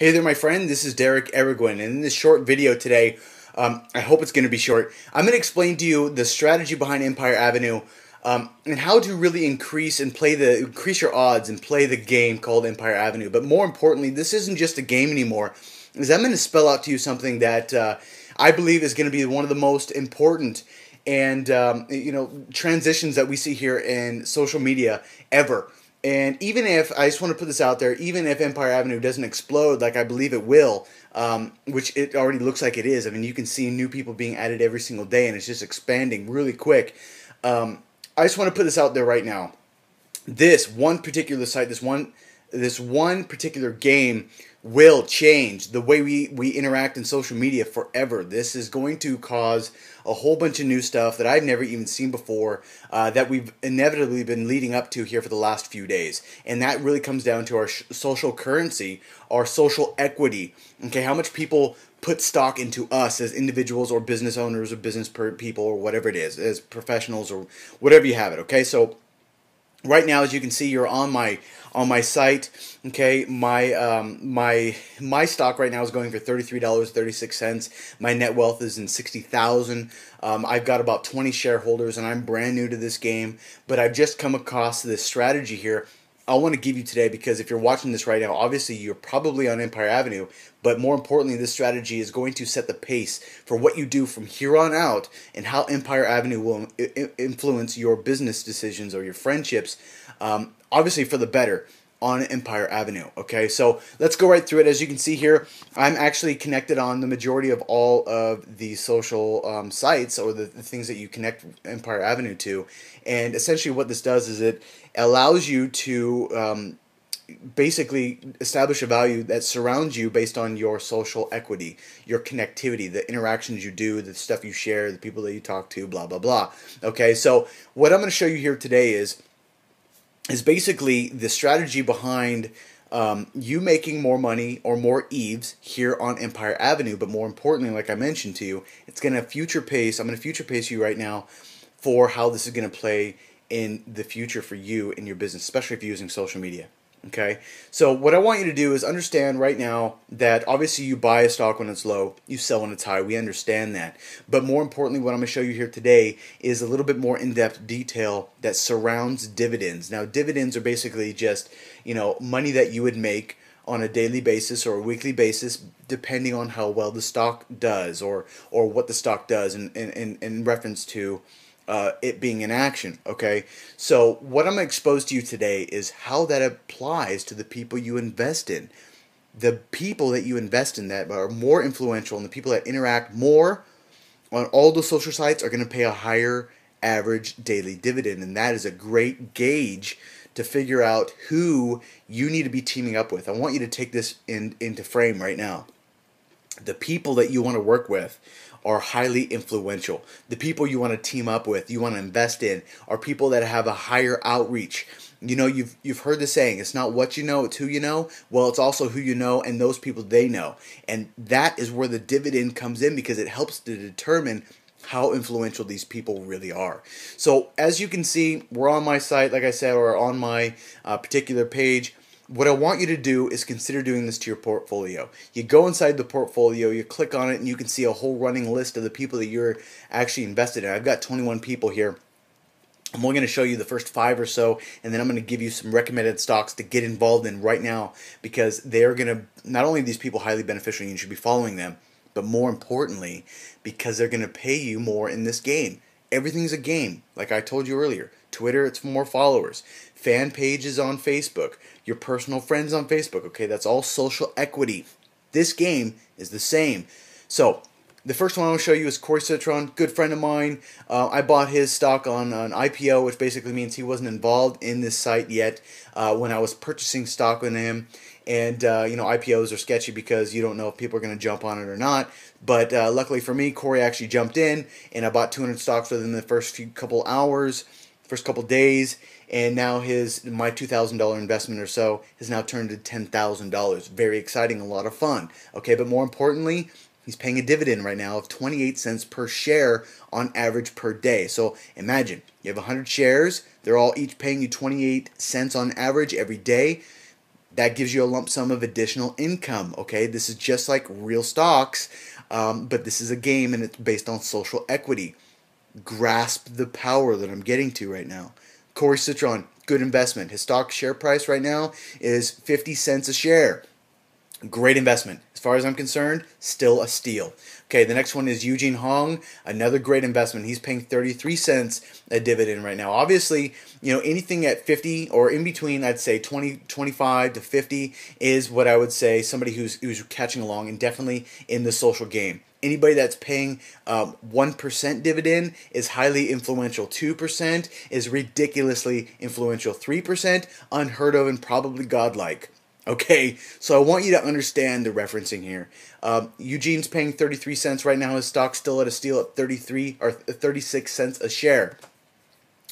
Hey there, my friend. This is Derek Erigwin, and in this short video today, I hope it's going to be short, I'm going to explain to you the strategy behind Empire Avenue and how to really increase your odds and play the game called Empire Avenue. But more importantly, this isn't just a game anymore. Is I'm going to spell out to you something that I believe is going to be one of the most important and transitions that we see here in social media ever. And even if, I just want to put this out there, even if Empire Avenue doesn't explode like I believe it will, which it already looks like it is. I mean, you can see new people being added every single day, and it's just expanding really quick. I just want to put this out there right now. This one particular site, this one particular game will change the way we interact in social media forever. This is going to cause a whole bunch of new stuff that I've never even seen before, that we've inevitably been leading up to here for the last few days. And that really comes down to our social currency, our social equity. Okay, how much people put stock into us as individuals or business owners or business people or whatever it is, as professionals or whatever you have it. Okay, so right now, as you can see, you're on my site. Okay, my stock right now is going for $33.36. My net wealth is in 60,000. I've got about 20 shareholders, and I'm brand new to this game. But I've just come across this strategy here I want to give you today, because if you're watching this right now, obviously you're probably on Empire Avenue, but more importantly, this strategy is going to set the pace for what you do from here on out and how Empire Avenue will influence your business decisions or your friendships, obviously for the better on Empire Avenue. Okay, so let's go right through it. As you can see here, I'm actually connected on the majority of all of the social sites, or the things that you connect Empire Avenue to. And essentially what this does is it allows you to basically establish a value that surrounds you based on your social equity, your connectivity, the interactions you do, the stuff you share, the people that you talk to, blah, blah, blah. Okay, so what I'm going to show you here today is basically the strategy behind you making more money or more eves here on Empire Avenue. But more importantly, like I mentioned to you, it's going to future pace. I'm going to future pace you right now for how this is going to play in the future for you in your business, especially if you're using social media. Okay, so what I want you to do is understand right now that obviously you buy a stock when it's low, you sell when it's high. We understand that. But more importantly, what I'm going to show you here today is a little bit more in-depth detail that surrounds dividends. Now, dividends are basically just, money that you would make on a daily basis or a weekly basis, depending on how well the stock does, or what the stock does in reference to it being in action. Okay, so what I'm going to expose to you today is how that applies to the people you invest in. The people that you invest in that are more influential, and the people that interact more on all the social sites are going to pay a higher average daily dividend. And that is a great gauge to figure out who you need to be teaming up with. I want you to take this into frame right now. The people that you want to work with are highly influential. The people you want to team up with, you want to invest in, are people that have a higher outreach. You've heard the saying, it's not what you know, it's who you know. Well, it's also who you know and those people they know. And that is where the dividend comes in, because it helps to determine how influential these people really are. So as you can see, we're on my site, like I said, or on my particular page. What I want you to do is consider doing this to your portfolio. You go inside the portfolio, you click on it, and you can see a whole running list of the people that you're actually invested in. I've got 21 people here. I'm only going to show you the first 5 or so, and then I'm going to give you some recommended stocks to get involved in right now, because they're going to, not only are these people highly beneficial, you should be following them, but more importantly, because they're going to pay you more in this game. Everything's a game, like I told you earlier. Twitter, it's for more followers. Fan pages on Facebook. Your personal friends on Facebook. Okay, that's all social equity. This game is the same. So, the first one I want to show you is Cory Citron, good friend of mine. I bought his stock on an IPO, which basically means he wasn't involved in this site yet when I was purchasing stock with him. And, IPOs are sketchy because you don't know if people are going to jump on it or not. But luckily for me, Cory actually jumped in, and I bought 200 stocks within the first couple hours, first couple days. And now my $2,000 investment or so has now turned to $10,000. Very exciting, a lot of fun. Okay, but more importantly, he's paying a dividend right now of 28 cents per share on average per day. So imagine, you have 100 shares. They're all each paying you 28 cents on average every day. That gives you a lump sum of additional income. Okay, this is just like real stocks, but this is a game and it's based on social equity. Grasp the power that I'm getting to right now. Corey Citron, good investment. His stock share price right now is 50 cents a share. Great investment. As far as I'm concerned, still a steal. Okay, the next one is Eugene Hong, another great investment. He's paying 33 cents a dividend right now. Obviously, anything at 50 or in between, I'd say 25 to 50 is what I would say somebody who's catching along and definitely in the social game. Anybody that's paying 1% dividend is highly influential. 2% is ridiculously influential. 3% unheard of and probably godlike. Okay, so I want you to understand the referencing here. Eugene's paying 33 cents right now. His stock's still at a steal at 33 or 36 cents a share.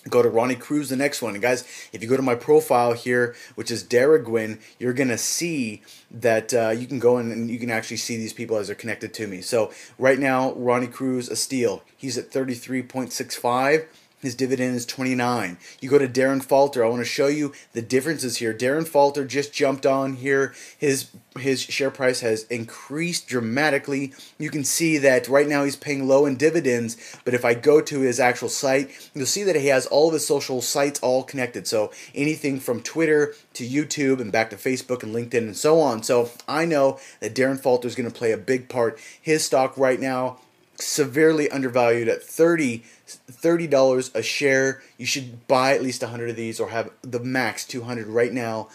Go to Ronnie Cruz, the next one. And guys, if you go to my profile here, which is Daragwin, you're going to see that you can go in and you can actually see these people as they're connected to me. So right now, Ronnie Cruz, a steal. He's at 33.65. His dividend is 29. You go to Darren Falter. I want to show you the differences here. Darren Falter just jumped on here. His share price has increased dramatically. You can see that right now he's paying low in dividends, but if I go to his actual site, you'll see that he has all of his social sites all connected. So anything from Twitter to YouTube and back to Facebook and LinkedIn and so on. So I know that Darren Falter is going to play a big part. His stock right now severely undervalued at $30 a share. You should buy at least 100 of these or have the max 200 right now,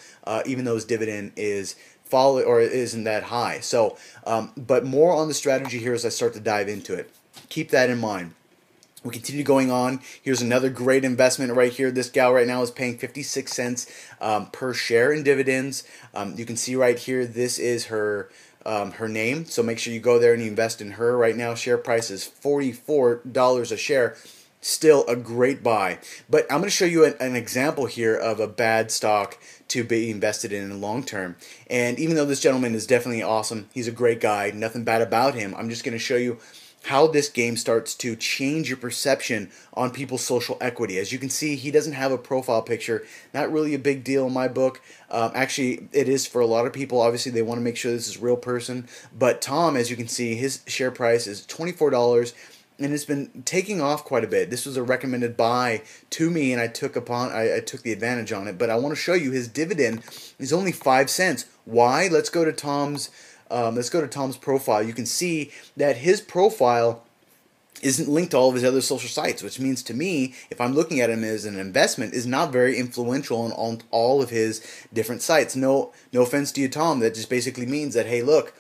even though his dividend is isn't that high. So, but more on the strategy here as I start to dive into it. Keep that in mind. We continue going on. Here's another great investment right here. This gal right now is paying 56 cents per share in dividends. You can see right here, this is her name. So make sure you go there and you invest in her. Right now, share price is $44 a share. Still a great buy. But I'm going to show you an example here of a bad stock to be invested in long term. And even though this gentleman is definitely awesome, he's a great guy, nothing bad about him, I'm just going to show you how this game starts to change your perception on people's social equity. As you can see, he doesn't have a profile picture. Not really a big deal in my book. Actually, it is for a lot of people. Obviously, they want to make sure this is a real person. But Tom, as you can see, his share price is $24, and it's been taking off quite a bit. This was a recommended buy to me, and I took the advantage on it. But I want to show you his dividend is only 5 cents. Why? Let's go to Tom's profile. You can see that his profile isn't linked to all of his other social sites, which means to me, if I'm looking at him as an investment, is not very influential on all of his different sites. No offense to you, Tom. That just basically means that, hey, look,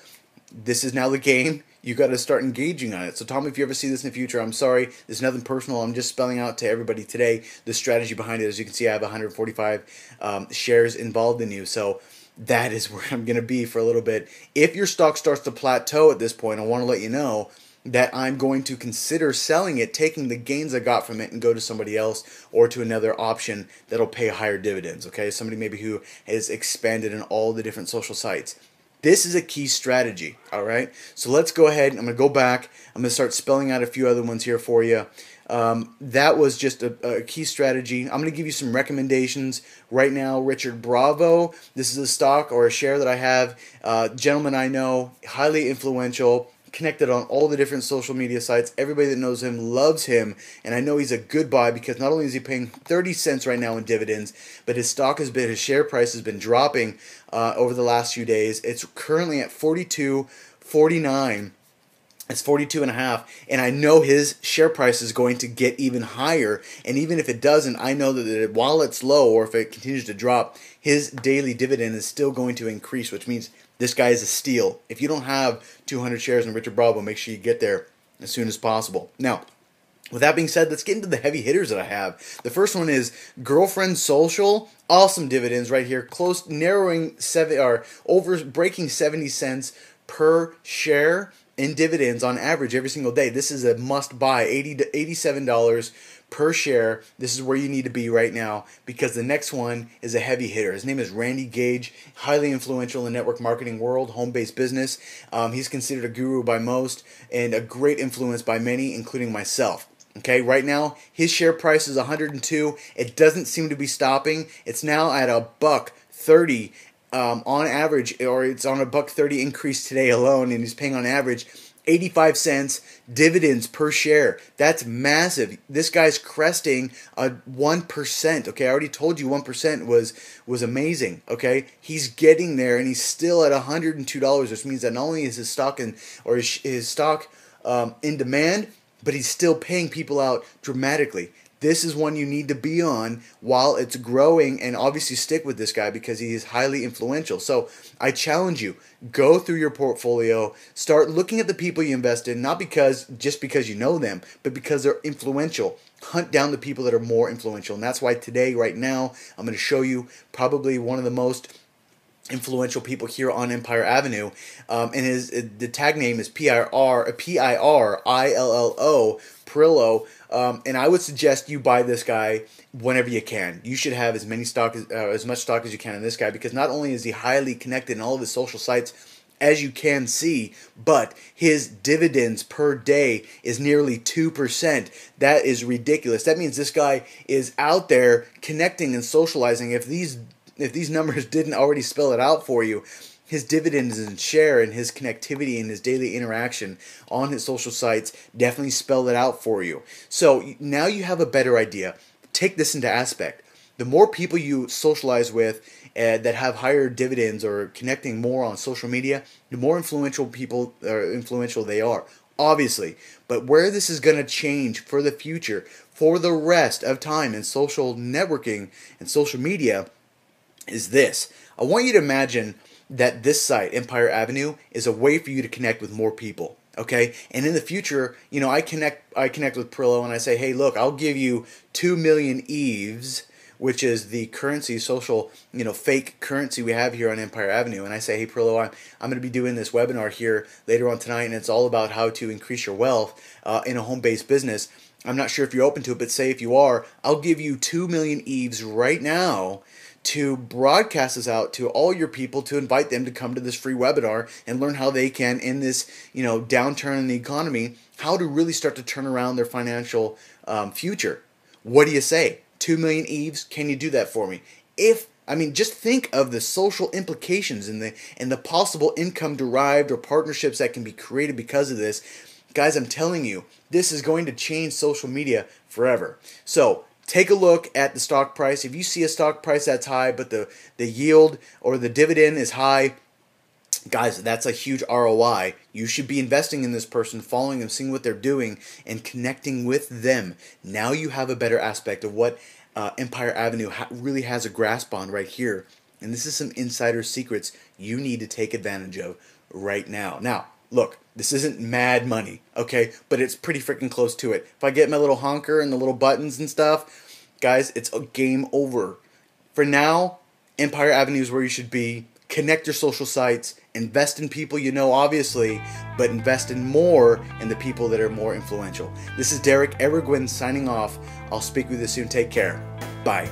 this is now the game. You got to start engaging on it. So, Tom, if you ever see this in the future, I'm sorry. There's nothing personal. I'm just spelling out to everybody today the strategy behind it. As you can see, I have 145 shares involved in you. So that is where I'm going to be for a little bit. If your stock starts to plateau at this point, I want to let you know that I'm going to consider selling it, taking the gains I got from it and go to somebody else or to another option that'll pay higher dividends, okay? Somebody maybe who has expanded in all the different social sites. This is a key strategy, all right? So let's go ahead. I'm going to go back. I'm going to start spelling out a few other ones here for you. That was just a key strategy. I'm going to give you some recommendations right now. Richard Bravo. This is a stock or a share that I have. Gentleman I know, highly influential, connected on all the different social media sites. Everybody that knows him loves him, and I know he's a good buy because not only is he paying 30 cents right now in dividends, but his share price has been dropping over the last few days. It's currently at 42.49. It's 42.5, and I know his share price is going to get even higher. And even if it doesn't, I know that while it's low or if it continues to drop, his daily dividend is still going to increase, which means this guy is a steal. If you don't have 200 shares in Richard Bravo, make sure you get there as soon as possible. Now, with that being said, let's get into the heavy hitters that I have. The first one is Girlfriend Social. Awesome dividends right here, close, narrowing breaking 70 cents per share in dividends on average every single day. This is a must buy, $80 to $87 per share. This is where you need to be right now because the next one is a heavy hitter. His name is Randy Gage, highly influential in the network marketing world, home-based business. He's considered a guru by most and a great influence by many, including myself. Okay, right now his share price is 102. It doesn't seem to be stopping. It's now at $1.30. on average, or it's on a $1.30 increase today alone, and he's paying on average 85 cents dividends per share. That's massive. This guy's cresting a 1%. Okay, I already told you 1% was amazing. Okay, he's getting there, and he's still at $102, which means that not only is his stock his stock in demand, but he's still paying people out dramatically. This is one you need to be on while it's growing, and obviously stick with this guy because he is highly influential. So I challenge you, go through your portfolio, start looking at the people you invest in, not just because you know them, but because they're influential. Hunt down the people that are more influential. And that's why today, right now, I'm going to show you probably one of the most influential people here on Empire Avenue, and the tag name is P-I-R-I-L-L-O, Perillo, and I would suggest you buy this guy whenever you can. You should have as much stock as you can in this guy, because not only is he highly connected in all of his social sites, as you can see, but his dividends per day is nearly 2%. That is ridiculous. That means this guy is out there connecting and socializing. If these numbers didn't already spell it out for you, his dividends and share and his connectivity and his daily interaction on his social sites definitely spell it out for you. So now you have a better idea. Take this into aspect. The more people you socialize with that have higher dividends or connecting more on social media, the more influential they are, obviously. But where this is going to change for the future, for the rest of time in social networking and social media, is this. I want you to imagine that this site, Empire Avenue, is a way for you to connect with more people. Okay, and in the future, you know, I connect with Perillo and I say, hey, look, I'll give you 2 million EVES, which is the currency, social, fake currency we have here on Empire Avenue. And I say, hey, Perillo, I'm going to be doing this webinar here later on tonight, and it's all about how to increase your wealth in a home-based business. I'm not sure if you're open to it, but say if you are, I'll give you 2 million EVES right now to broadcast this out to all your people, to invite them to come to this free webinar and learn how they can, in this downturn in the economy, how to really start to turn around their financial future. What do you say? 2 million EVES? Can you do that for me? Just think of the social implications and the possible income derived or partnerships that can be created because of this. Guys, I'm telling you, this is going to change social media forever. So take a look at the stock price. If you see a stock price that's high, but the yield or the dividend is high, guys, that's a huge ROI. You should be investing in this person, following them, seeing what they're doing, and connecting with them. Now you have a better aspect of what Empire Avenue really has a grasp on right here. And this is some insider secrets you need to take advantage of right now. Now, look, this isn't mad money, okay? But it's pretty freaking close to it. If I get my little honker and the little buttons and stuff, guys, it's a game over. For now, Empire Avenue is where you should be. Connect your social sites. Invest in people you know, obviously, but invest in more in the people that are more influential. This is Derek Everguin signing off. I'll speak with you soon. Take care. Bye.